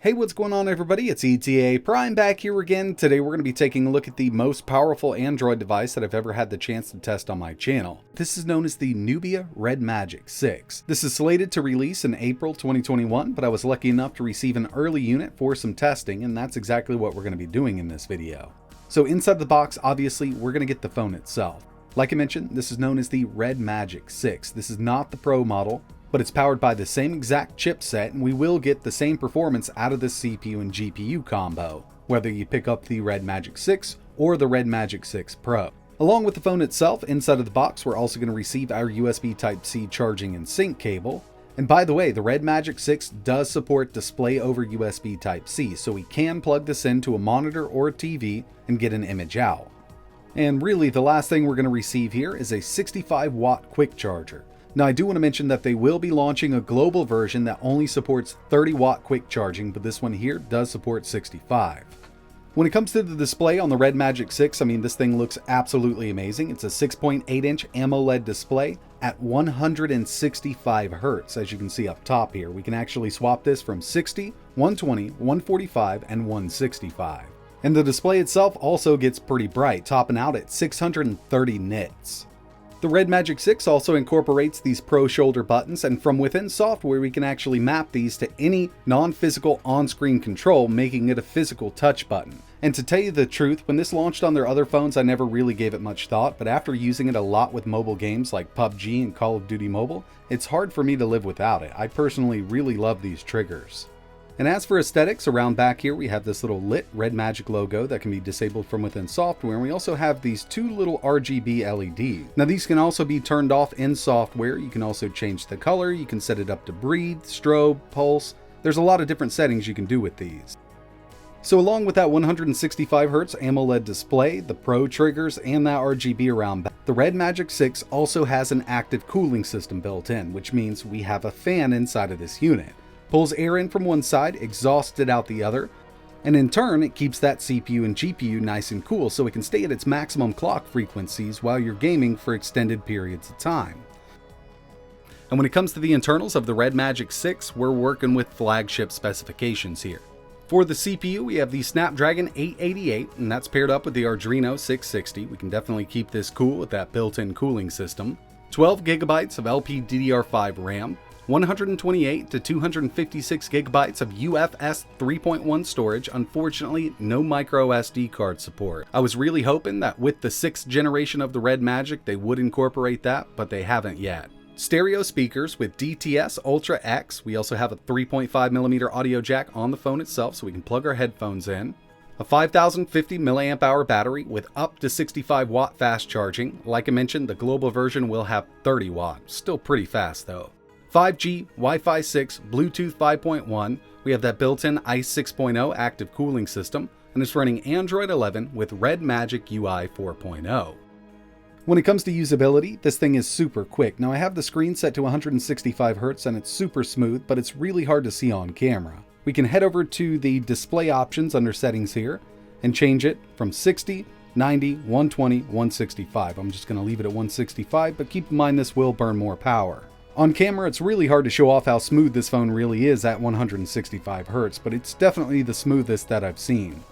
Hey, what's going on everybody? It's etaprime back here again. Today we're going to be taking a look at the most powerful Android device that I've ever had the chance to test on my channel. This is known as the Nubia Red Magic 6. This is slated to release in April 2021, but I was lucky enough to receive an early unit for some testing, and that's exactly what we're going to be doing in this video. So inside the box, obviously, we're going to get the phone itself. Like I mentioned, this is known as the Red Magic 6. This is not the Pro model, but it's powered by the same exact chipset, and we will get the same performance out of the CPU and GPU combo, whether you pick up the Red Magic 6 or the Red Magic 6 Pro. Along with the phone itself, inside of the box, we're also going to receive our USB Type-C charging and sync cable. And by the way, the Red Magic 6 does support display over USB Type-C, so we can plug this into a monitor or a TV and get an image out. And really, the last thing we're going to receive here is a 65-watt quick charger. Now, I do want to mention that they will be launching a global version that only supports 30-watt quick charging, but this one here does support 65. When it comes to the display on the Red Magic 6, I mean, this thing looks absolutely amazing. It's a 6.8-inch AMOLED display at 165 Hz, as you can see up top here. We can actually swap this from 60, 120, 145, and 165. And the display itself also gets pretty bright, topping out at 630 nits. The Red Magic 6 also incorporates these Pro shoulder buttons, and from within software we can actually map these to any non-physical on-screen control, making it a physical touch button. And to tell you the truth, when this launched on their other phones I never really gave it much thought, but after using it a lot with mobile games like PUBG and Call of Duty Mobile, it's hard for me to live without it. I personally really love these triggers. And as for aesthetics, around back here we have this little lit Red Magic logo that can be disabled from within software, and we also have these two little RGB LEDs. Now these can also be turned off in software. You can also change the color, you can set it up to breathe, strobe, pulse. There's a lot of different settings you can do with these. So along with that 165 Hz AMOLED display, the Pro triggers, and that RGB around back, the Red Magic 6 also has an active cooling system built in, which means we have a fan inside of this unit. Pulls air in from one side, exhausts it out the other, and in turn it keeps that CPU and GPU nice and cool so it can stay at its maximum clock frequencies while you're gaming for extended periods of time. And when it comes to the internals of the Red Magic 6, we're working with flagship specifications here. For the CPU, we have the Snapdragon 888, and that's paired up with the Adreno 660. We can definitely keep this cool with that built-in cooling system. 12 GB of LPDDR5 RAM, 128 to 256 gigabytes of UFS 3.1 storage. Unfortunately, no micro SD card support. I was really hoping that with the 6th generation of the Red Magic they would incorporate that, but they haven't yet. Stereo speakers with DTS Ultra X. We also have a 3.5mm audio jack on the phone itself so we can plug our headphones in. A 5050 mAh battery with up to 65 watt fast charging. Like I mentioned, the global version will have 30 watt. Still pretty fast though. 5G, Wi-Fi 6, Bluetooth 5.1, we have that built-in ICE 6.0 active cooling system, and it's running Android 11 with Red Magic UI 4.0. When it comes to usability, this thing is super quick. Now I have the screen set to 165 Hz and it's super smooth, but it's really hard to see on camera. We can head over to the display options under settings here and change it from 60, 90, 120, 165. I'm just going to leave it at 165, but keep in mind this will burn more power. On camera, it's really hard to show off how smooth this phone really is at 165 Hz, but it's definitely the smoothest that I've seen.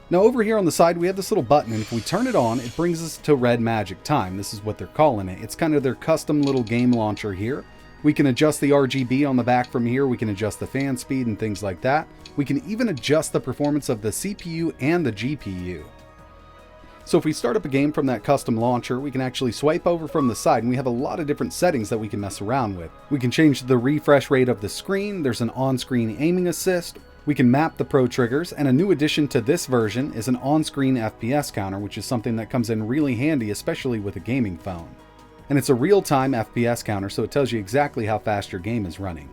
Now over here on the side, we have this little button, and if we turn it on, it brings us to Red Magic Time. This is what they're calling it. It's kind of their custom little game launcher here. We can adjust the RGB on the back from here. We can adjust the fan speed and things like that. We can even adjust the performance of the CPU and the GPU. So if we start up a game from that custom launcher, we can actually swipe over from the side, and we have a lot of different settings that we can mess around with. We can change the refresh rate of the screen, there's an on-screen aiming assist, we can map the Pro triggers, and a new addition to this version is an on-screen FPS counter, which is something that comes in really handy, especially with a gaming phone. And it's a real-time FPS counter, so it tells you exactly how fast your game is running.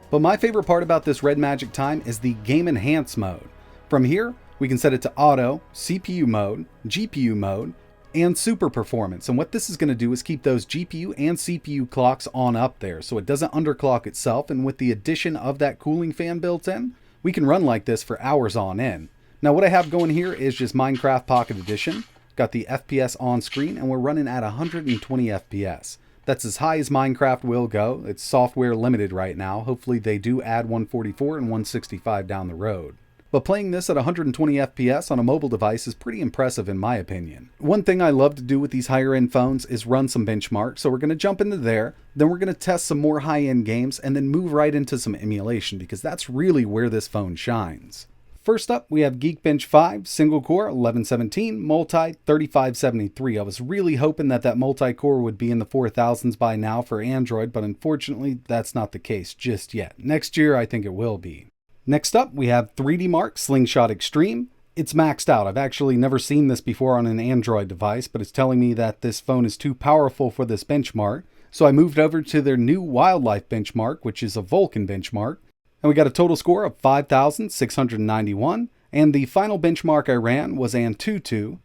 But my favorite part about this Red Magic Time is the Game Enhance mode. From here, we can set it to auto, CPU mode, GPU mode, and super performance. And what this is going to do is keep those GPU and CPU clocks on up there so it doesn't underclock itself. And with the addition of that cooling fan built in, we can run like this for hours on end. Now what I have going here is just Minecraft Pocket Edition. Got the FPS on screen and we're running at 120 FPS. That's as high as Minecraft will go. It's software limited right now. Hopefully they do add 144 and 165 down the road. But playing this at 120 FPS on a mobile device is pretty impressive in my opinion. One thing I love to do with these higher end phones is run some benchmarks, so we're going to jump into there, then we're going to test some more high end games, and then move right into some emulation, because that's really where this phone shines. First up, we have Geekbench 5, single core, 1117, multi, 3573. I was really hoping that multi-core would be in the 4000s by now for Android, but unfortunately that's not the case just yet. Next year I think it will be. Next up, we have 3D Mark Slingshot Extreme. It's maxed out. I've actually never seen this before on an Android device, but it's telling me that this phone is too powerful for this benchmark. So I moved over to their new Wildlife benchmark, which is a Vulkan benchmark. And we got a total score of 5,691. And the final benchmark I ran was Antutu.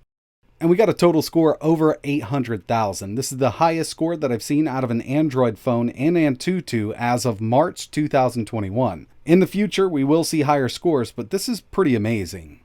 And we got a total score over 800,000. This is the highest score that I've seen out of an Android phone in Antutu as of March 2021. In the future, we will see higher scores, but this is pretty amazing.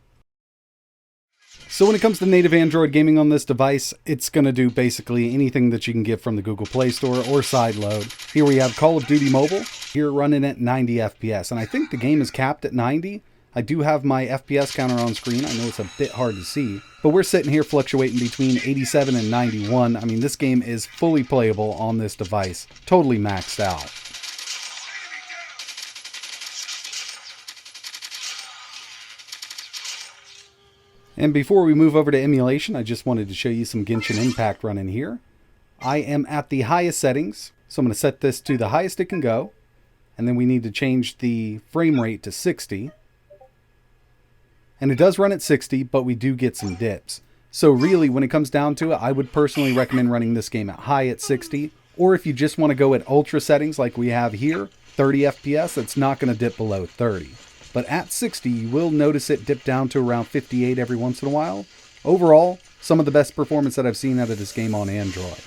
So when it comes to native Android gaming on this device, it's going to do basically anything that you can get from the Google Play Store or sideload. Here we have Call of Duty Mobile, here running at 90 FPS, and I think the game is capped at 90. I do have my FPS counter on screen. I know it's a bit hard to see, but we're sitting here fluctuating between 87 and 91. I mean, this game is fully playable on this device, totally maxed out. And before we move over to emulation, I just wanted to show you some Genshin Impact running here. I am at the highest settings, so I'm going to set this to the highest it can go. And then we need to change the frame rate to 60. And it does run at 60, but we do get some dips. So really, when it comes down to it, I would personally recommend running this game at high at 60. Or if you just want to go at ultra settings like we have here, 30 FPS, it's not going to dip below 30. But at 60, you will notice it dip down to around 58 every once in a while. Overall, some of the best performance that I've seen out of this game on Android.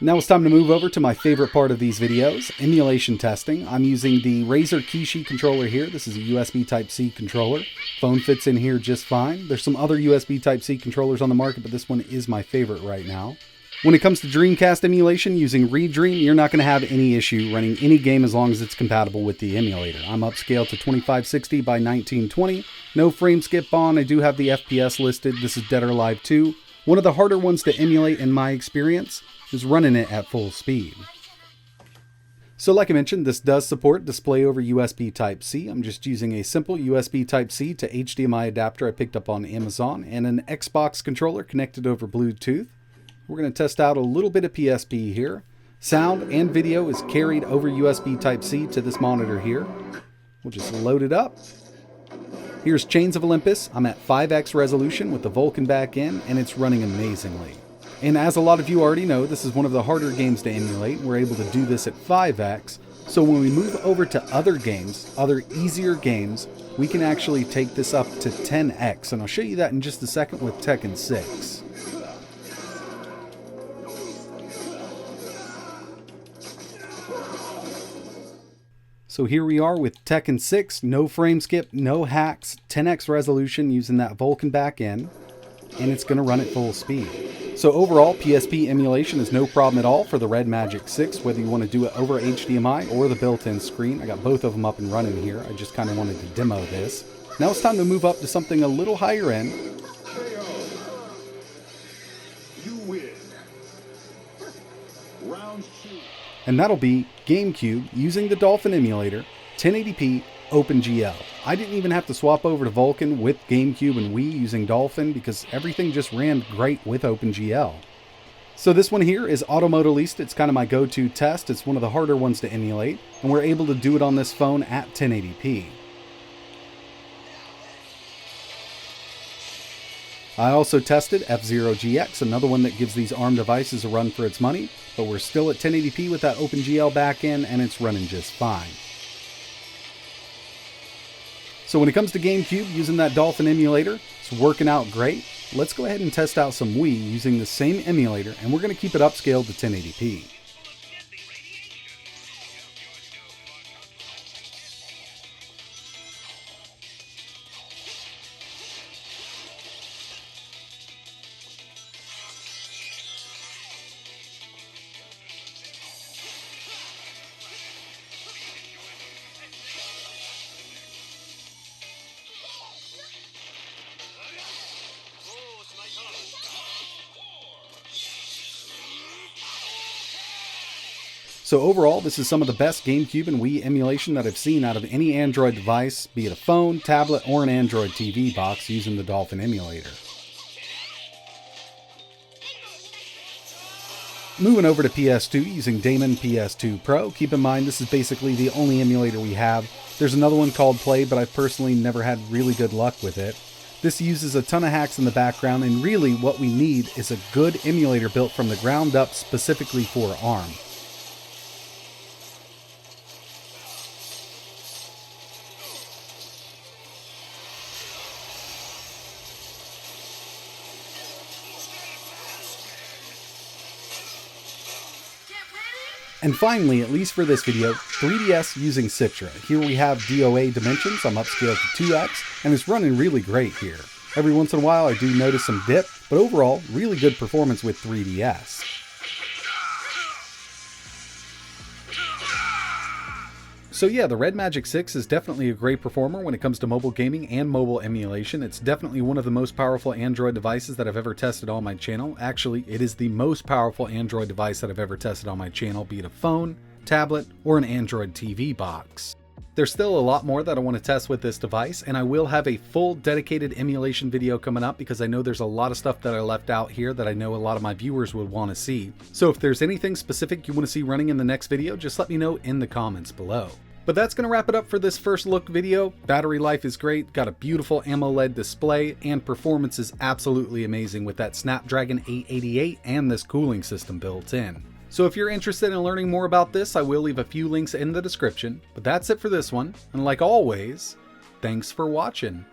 Now it's time to move over to my favorite part of these videos, emulation testing. I'm using the Razer Kishi controller here. This is a USB Type-C controller. Phone fits in here just fine. There's some other USB Type-C controllers on the market, but this one is my favorite right now. When it comes to Dreamcast emulation using Redream, you're not going to have any issue running any game as long as it's compatible with the emulator. I'm upscaled to 2560 by 1920. No frame skip on. I do have the FPS listed. This is Dead or Alive 2. One of the harder ones to emulate in my experience is running it at full speed. So like I mentioned, this does support display over USB Type-C. I'm just using a simple USB Type-C to HDMI adapter I picked up on Amazon and an Xbox controller connected over Bluetooth. We're going to test out a little bit of PSP here. Sound and video is carried over USB Type-C to this monitor here. We'll just load it up. Here's Chains of Olympus. I'm at 5x resolution with the Vulkan back in, and it's running amazingly. And as a lot of you already know, this is one of the harder games to emulate. We're able to do this at 5x. So when we move over to other games, other easier games, we can actually take this up to 10x. And I'll show you that in just a second with Tekken 6. So here we are with Tekken 6, no frame skip, no hacks, 10x resolution using that Vulkan back in, and it's going to run at full speed. So overall, PSP emulation is no problem at all for the Red Magic 6, whether you want to do it over HDMI or the built-in screen. I got both of them up and running here. I just kind of wanted to demo this. Now it's time to move up to something a little higher end. You win. Round 2. And that'll be Gamecube using the Dolphin emulator, 1080p OpenGL. I didn't even have to swap over to Vulkan with Gamecube and Wii using Dolphin because everything just ran great with OpenGL. So this one here is Automodalista. It's kind of my go-to test. It's one of the harder ones to emulate, and we're able to do it on this phone at 1080p. I also tested F-Zero GX, another one that gives these ARM devices a run for its money, but we're still at 1080p with that OpenGL backend, and it's running just fine. So when it comes to Gamecube, using that Dolphin emulator, it's working out great. let's go ahead and test out some Wii using the same emulator, and we're going to keep it upscaled to 1080p. So overall, this is some of the best GameCube and Wii emulation that I've seen out of any Android device, be it a phone, tablet, or an Android TV box using the Dolphin emulator. Moving over to PS2 using Damon PS2 Pro. Keep in mind this is basically the only emulator we have. There's another one called Play, but I've personally never had really good luck with it. This uses a ton of hacks in the background, and really what we need is a good emulator built from the ground up specifically for ARM. And finally, at least for this video, 3DS using Citra. Here we have DOA dimensions, I'm upscaled to 2x, and it's running really great here. Every once in a while I do notice some dip, but overall, really good performance with 3DS. So yeah, the Red Magic 6 is definitely a great performer when it comes to mobile gaming and mobile emulation. It's definitely one of the most powerful Android devices that I've ever tested on my channel. Actually, it is the most powerful Android device that I've ever tested on my channel, be it a phone, tablet, or an Android TV box. There's still a lot more that I want to test with this device, and I will have a full dedicated emulation video coming up because I know there's a lot of stuff that I left out here that I know a lot of my viewers would want to see. So if there's anything specific you want to see running in the next video, just let me know in the comments below. But that's going to wrap it up for this first look video. Battery life is great, got a beautiful AMOLED display, and performance is absolutely amazing with that Snapdragon 888 and this cooling system built in. So if you're interested in learning more about this, I will leave a few links in the description. But that's it for this one, and like always, thanks for watching.